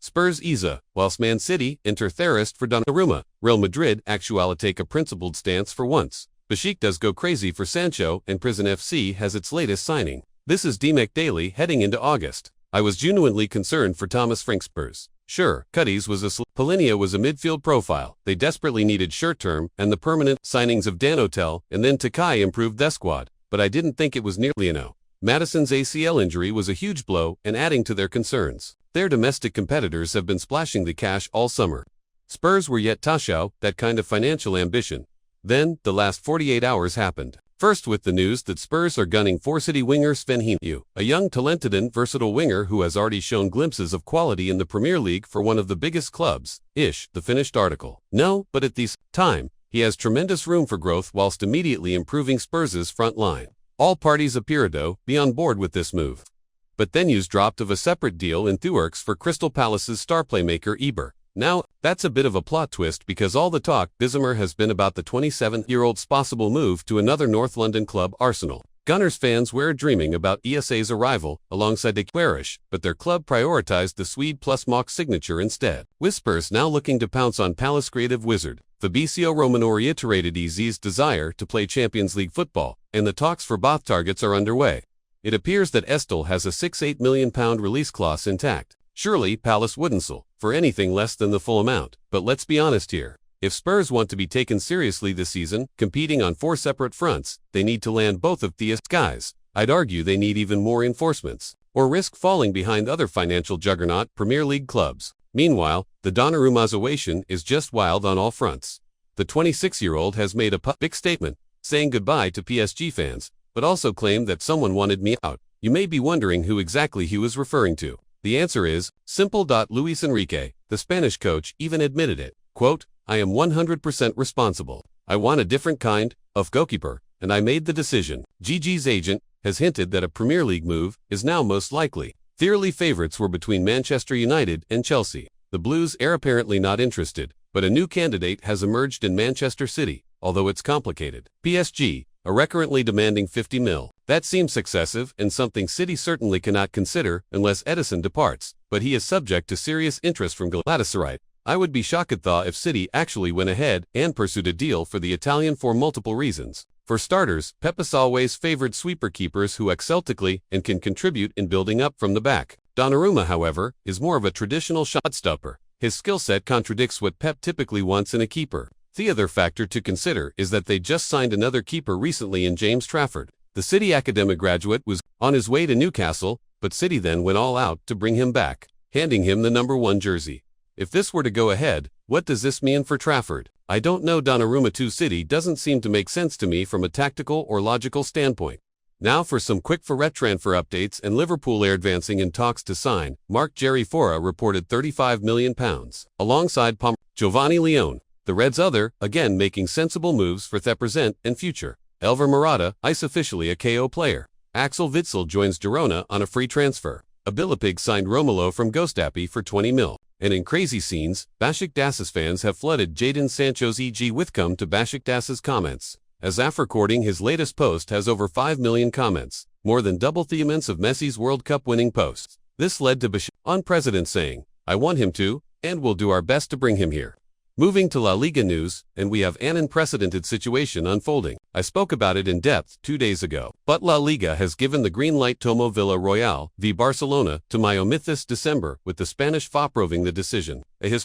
Spurs Isa, whilst Man City enter Therist for Donnarumma. Real Madrid actually take a principled stance for once. Besiktas go crazy for Sancho, and Prison FC has its latest signing. This is DMEC Daily heading into August. I was genuinely concerned for Thomas Frank Spurs. Sure, Cuddies was a Polinia was a midfield profile. They desperately needed short-term and the permanent signings of Dan Hotel and then Takai improved their squad, but I didn't think it was nearly enough. Madison's ACL injury was a huge blow and adding to their concerns. Their domestic competitors have been splashing the cash all summer. Spurs were yet to show that kind of financial ambition. Then, the last 48 hours happened. First with the news that Spurs are gunning for City winger Sven Hinu, a young talented and versatile winger who has already shown glimpses of quality in the Premier League for one of the biggest clubs, the finished article. No, but at this time, he has tremendous room for growth whilst immediately improving Spurs' front line. All parties appear to be on board with this move. But then news dropped of a separate deal in Thuwerks for Crystal Palace's star playmaker Eber. Now, that's a bit of a plot twist because all the talk this summer has been about the 27-year-old's possible move to another North London club, Arsenal. Gunners fans were dreaming about ESA's arrival alongside the Quarish, but their club prioritized the Swede plus Mock signature instead. Whispers now looking to pounce on Palace creative wizard. Fabrizio Romano reiterated EZ's desire to play Champions League football, and the talks for both targets are underway. It appears that Estel has a £6-8 million release clause intact. Surely Palace wouldn't sell for anything less than the full amount, but let's be honest here. If Spurs want to be taken seriously this season, competing on 4 separate fronts, they need to land both of these guys. I'd argue they need even more reinforcements, or risk falling behind other financial juggernaut Premier League clubs. Meanwhile, the Donnarumma situation is just wild on all fronts. The 26-year-old has made a public statement, saying goodbye to PSG fans, but also claimed that someone wanted me out. You may be wondering who exactly he was referring to. The answer is simple. Luis Enrique, the Spanish coach, even admitted it. Quote, I am 100% responsible. I want a different kind of goalkeeper, and I made the decision. Gigi's agent has hinted that a Premier League move is now most likely. The early favorites were between Manchester United and Chelsea. The Blues are apparently not interested, but a new candidate has emerged in Manchester City, although it's complicated. PSG are currently demanding 50 mil. That seems excessive and something City certainly cannot consider unless Edison departs, but he is subject to serious interest from Galatasaray. I would be shocked if City actually went ahead and pursued a deal for the Italian for multiple reasons. For starters, Pep has always favored sweeper keepers who excel tactically and can contribute in building up from the back. Donnarumma, however, is more of a traditional shot stopper. His skill set contradicts what Pep typically wants in a keeper. The other factor to consider is that they just signed another keeper recently in James Trafford. The City academic graduate was on his way to Newcastle, but City then went all out to bring him back, handing him the number 1 jersey. If this were to go ahead, what does this mean for Trafford? I don't know. Donnarumma to City doesn't seem to make sense to me from a tactical or logical standpoint. Now for some quick Ferret transfer updates, and Liverpool are advancing in talks to sign. Mark Jerry Fora reported £35 million, alongside Giovanni Leone. The Reds again making sensible moves for the present and future. Elver Morata is officially a KO player. Axel Witsel joins Girona on a free transfer. Abilipig signed Romelu from Gostapi for 20 mil. And in crazy scenes, Besiktas fans have flooded Jadon Sancho's EG Withcome to Besiktas comments. As af recording, his latest post has over 5 million comments, more than double the amounts of Messi's World Cup winning posts. This led to Besiktas president saying, I want him to, and we'll do our best to bring him here. Moving to La Liga news, and we have an unprecedented situation unfolding. I spoke about it in depth 2 days ago, but La Liga has given the green light Tomo Villarreal v Barcelona to Mayo this December, with the Spanish FA approving the decision.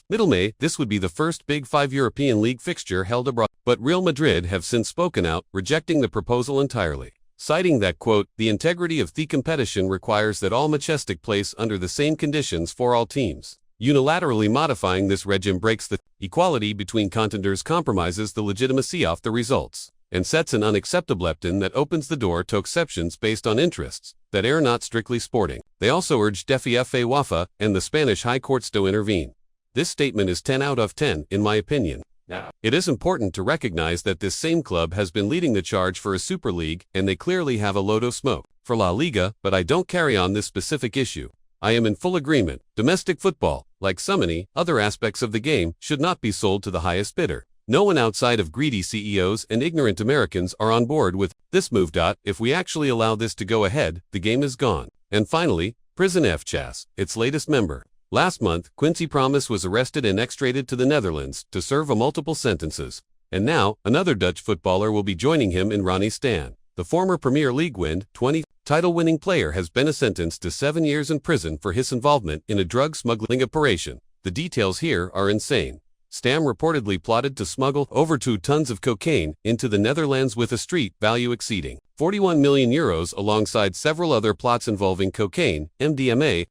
Middle May, this would be the first Big 5 European League fixture held abroad, but Real Madrid have since spoken out, rejecting the proposal entirely, citing that, quote, the integrity of the competition requires that all matches take place under the same conditions for all teams. Unilaterally modifying this regime breaks the equality between contenders, compromises the legitimacy of the results, and sets an unacceptable lepton that opens the door to exceptions based on interests that are not strictly sporting. They also urged FA Wafa and the Spanish High Courts to intervene. This statement is 10 out of 10, in my opinion. Now, it is important to recognize that this same club has been leading the charge for a Super League, and they clearly have a load of smoke for La Liga, but I don't carry on this specific issue. I am in full agreement. Domestic football, like so many other aspects of the game, should not be sold to the highest bidder. No one outside of greedy CEOs and ignorant Americans are on board with this move. If we actually allow this to go ahead, the game is gone. And finally, Prison FC, its latest member. Last month, Quincy Promes was arrested and extradited to the Netherlands to serve multiple sentences. And now, another Dutch footballer will be joining him in Ronnie Stan. The former Premier League title-winning player has been sentenced to 7 years in prison for his involvement in a drug smuggling operation. The details here are insane. Stam reportedly plotted to smuggle over 2 tons of cocaine into the Netherlands with a street value exceeding €41 million alongside several other plots involving cocaine, MDMA,